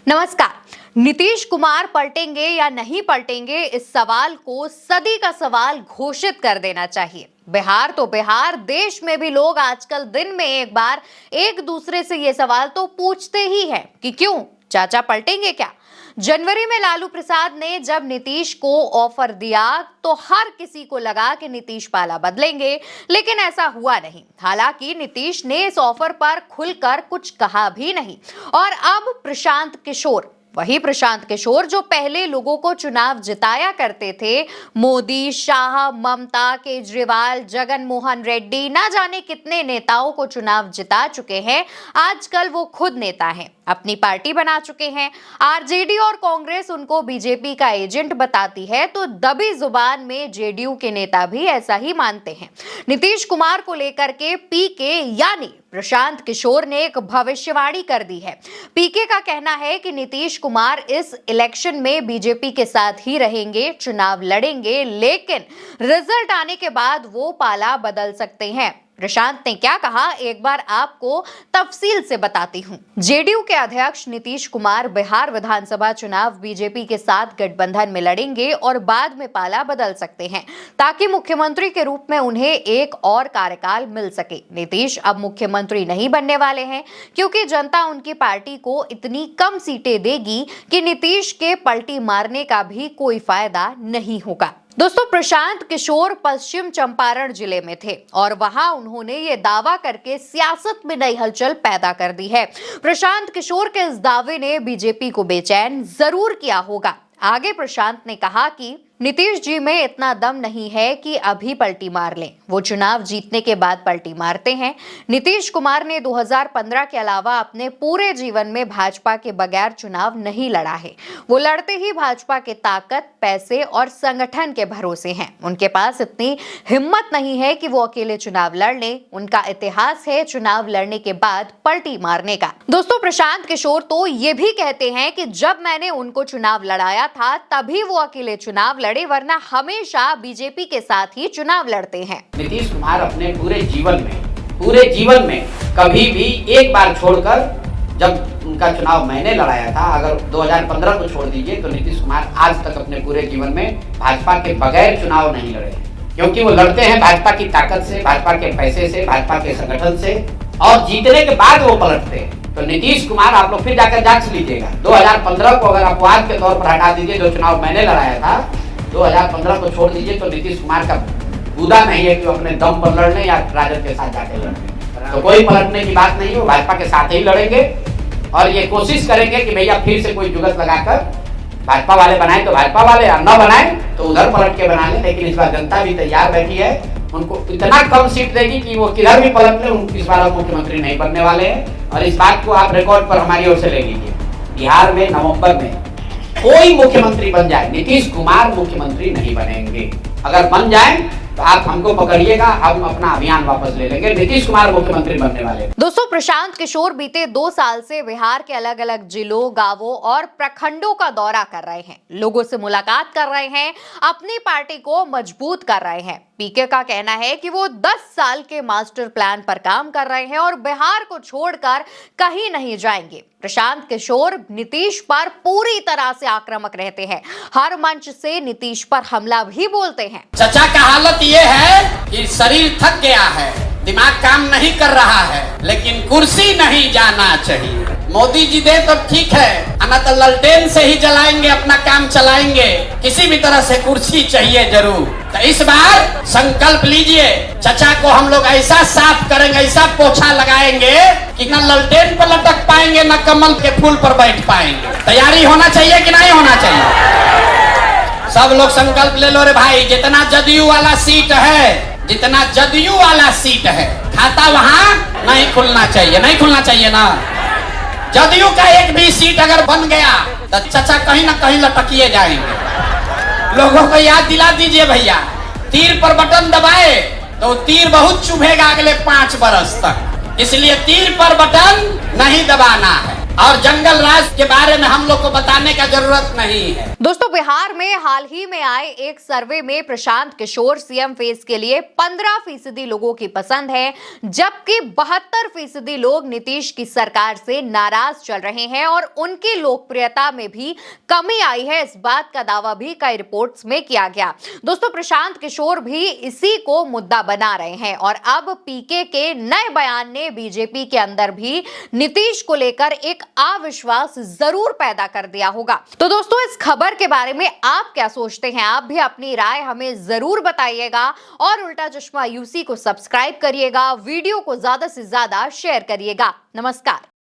नमस्कार। नीतीश कुमार पलटेंगे या नहीं पलटेंगे, इस सवाल को सदी का सवाल घोषित कर देना चाहिए। बिहार तो बिहार, देश में भी लोग आजकल दिन में एक बार एक दूसरे से ये सवाल तो पूछते ही हैं कि क्यों चाचा पलटेंगे क्या। जनवरी में लालू प्रसाद ने जब नीतीश को ऑफर दिया तो हर किसी को लगा कि नीतीश पाला बदलेंगे, लेकिन ऐसा हुआ नहीं। हालांकि नीतीश ने इस ऑफर पर खुलकर कुछ कहा भी नहीं। और अब प्रशांत किशोर, वही प्रशांत किशोर जो पहले लोगों को चुनाव जिताया करते थे, मोदी, शाह, ममता, केजरीवाल, जगन मोहन रेड्डी, ना जाने कितने नेताओं को चुनाव जिता चुके हैं, आजकल वो खुद नेता हैं, अपनी पार्टी बना चुके हैं। आरजेडी और कांग्रेस उनको बीजेपी का एजेंट बताती है, तो दबी जुबान में जेडीयू के नेता भी ऐसा ही मानते हैं। नीतीश कुमार को लेकर के पीके यानी प्रशांत किशोर ने एक भविष्यवाणी कर दी है। पीके का कहना है कि नीतीश कुमार इस इलेक्शन में बीजेपी के साथ ही रहेंगे, चुनाव लड़ेंगे, लेकिन रिजल्ट आने के बाद वो पाला बदल सकते हैं। प्रशांत ने क्या कहा, एक बार आपको तफसील से बताती हूं। जेडीयू के अध्यक्ष नीतीश कुमार बिहार विधानसभा चुनाव बीजेपी के साथ गठबंधन में लड़ेंगे और बाद में पाला बदल सकते हैं, ताकि मुख्यमंत्री के रूप में उन्हें एक और कार्यकाल मिल सके। नीतीश अब मुख्यमंत्री नहीं बनने वाले हैं, क्योंकि जनता उनकी पार्टी को इतनी कम सीटें देगी कि नीतीश के पलटी मारने का भी कोई फायदा नहीं होगा। दोस्तों, प्रशांत किशोर पश्चिम चंपारण जिले में थे और वहां उन्होंने ये दावा करके सियासत में नई हलचल पैदा कर दी है। प्रशांत किशोर के इस दावे ने बीजेपी को बेचैन जरूर किया होगा। आगे प्रशांत ने कहा कि नीतीश जी में इतना दम नहीं है कि अभी पलटी मार लें, वो चुनाव जीतने के बाद पलटी मारते हैं। नीतीश कुमार ने 2015 के अलावा अपने पूरे जीवन में भाजपा के बगैर चुनाव नहीं लड़ा है। वो लड़ते ही भाजपा के ताकत, पैसे और संगठन के भरोसे हैं। उनके पास इतनी हिम्मत नहीं है कि वो अकेले चुनाव लड़ लें। उनका इतिहास है चुनाव लड़ने के बाद पलटी मारने का। दोस्तों, प्रशांत किशोर तो ये भी कहते हैं कि जब मैंने उनको चुनाव लड़ाया था तभी वो अकेले चुनाव लड़े, वरना हमेशा बीजेपी के साथ ही चुनाव लड़ते हैं। नीतीश कुमार अपने पूरे जीवन में कभी भी एक बार छोड़कर, जब उनका चुनाव मैंने लड़ाया था, अगर 2015 को छोड़ दीजिए तो नीतीश कुमार आज तक अपने पूरे जीवन में भाजपा के बगैर चुनाव नहीं लड़े, क्योंकि वो लड़ते हैं भाजपा की ताकत से, भाजपा के पैसे से, भाजपा के संगठन से, और जीतने के बाद वो पलटते हैं। तो नीतीश कुमार, आप लोग फिर जाकर जांच लीजिएगा, 2015 को अगर अपवाद के तौर पर हटा दीजिए, जो चुनाव मैंने लड़ाया था 2015 को छोड़ दीजिए, तो नीतीश कुमार का बूदा नहीं है कि वो अपने दम पर लड़ लें या राजद के साथ जाके लड़ लें। तो कोई पलटने की बात नहीं है, वो भाजपा के साथ ही लड़ेंगे और ये कोशिश करेंगे कि भैया फिर से कोई जुगत लगाकर भाजपा वाले बनाए तो भाजपा वाले, और न बनाए तो उधर पलट के बना लें। लेकिन इस बार जनता भी तैयार बैठी है, उनको इतना कम सीट देगी कि वो किधर भी पलट ले, इस बार मुख्यमंत्री नहीं बनने वाले हैं। और इस बात को आप रिकॉर्ड पर हमारी ओर से ले लीजिए, बिहार में नवंबर में कोई मुख्यमंत्री बन जाए, नीतीश कुमार मुख्यमंत्री नहीं बनेंगे। अगर बन जाए तो आप हमको पकड़िएगा, हम अपना अभियान वापस ले लेंगे, नीतीश कुमार मुख्यमंत्री बनने वाले। दोस्तों, प्रशांत किशोर बीते 2 साल से बिहार के अलग अलग जिलों, गांवों और प्रखंडों का दौरा कर रहे हैं, लोगों से मुलाकात कर रहे हैं, अपनी पार्टी को मजबूत कर रहे हैं। पीके का कहना है कि वो 10 साल के मास्टर प्लान पर काम कर रहे हैं और बिहार को छोड़कर कहीं नहीं जाएंगे। प्रशांत किशोर नीतीश पर पूरी तरह से आक्रामक रहते हैं, हर मंच से नीतीश पर हमला भी बोलते हैं। चाचा का हालत ये है कि शरीर थक गया है, दिमाग काम नहीं कर रहा है, लेकिन कुर्सी नहीं जाना चाहिए। मोदी जी दे तो ठीक है, ना तो ललटेन से ही जलाएंगे, अपना काम चलाएंगे, किसी भी तरह से कुर्सी चाहिए जरूर। तो इस बार संकल्प लीजिए, चाचा को हम लोग ऐसा साफ करेंगे, ऐसा पोछा लगाएंगे कि न ललटेन पर लटक पाएंगे, न कमल के फूल पर बैठ पाएंगे। तैयारी होना चाहिए कि नहीं होना चाहिए? सब लोग संकल्प ले लो रे भाई। जितना जदयू वाला सीट है, खाता वहां नहीं खुलना चाहिए, नहीं खुलना चाहिए ना। जदयू का एक भी सीट अगर बन गया तो चाचा कहीं ना कहीं लटकिए जाएंगे। लोगों को याद दिला दीजिए भैया, तीर पर बटन दबाए तो तीर बहुत चुभेगा अगले 5 बरस तक, इसलिए तीर पर बटन नहीं दबाना है। और जंगल राज के बारे में हम लोग को बताने का जरूरत नहीं है। दोस्तों, बिहार में हाल ही में आए एक सर्वे में प्रशांत किशोर सीएम फेस के लिए 15% लोगों की पसंद है, जबकि 72% लोग नीतीश की सरकार से नाराज चल रहे हैं और उनकी लोकप्रियता में भी कमी आई है। इस बात का दावा भी कई रिपोर्ट्स में किया गया। दोस्तों, प्रशांत किशोर भी इसी को मुद्दा बना रहे हैं और अब पीके के नए बयान ने बीजेपी के अंदर भी नीतीश को लेकर एक अविश्वास जरूर पैदा कर दिया होगा। तो दोस्तों, इस खबर के बारे में आप क्या सोचते हैं? आप भी अपनी राय हमें जरूर बताइएगा और उल्टा चश्मा यूसी को सब्सक्राइब करिएगा, वीडियो को ज्यादा से ज्यादा शेयर करिएगा। नमस्कार।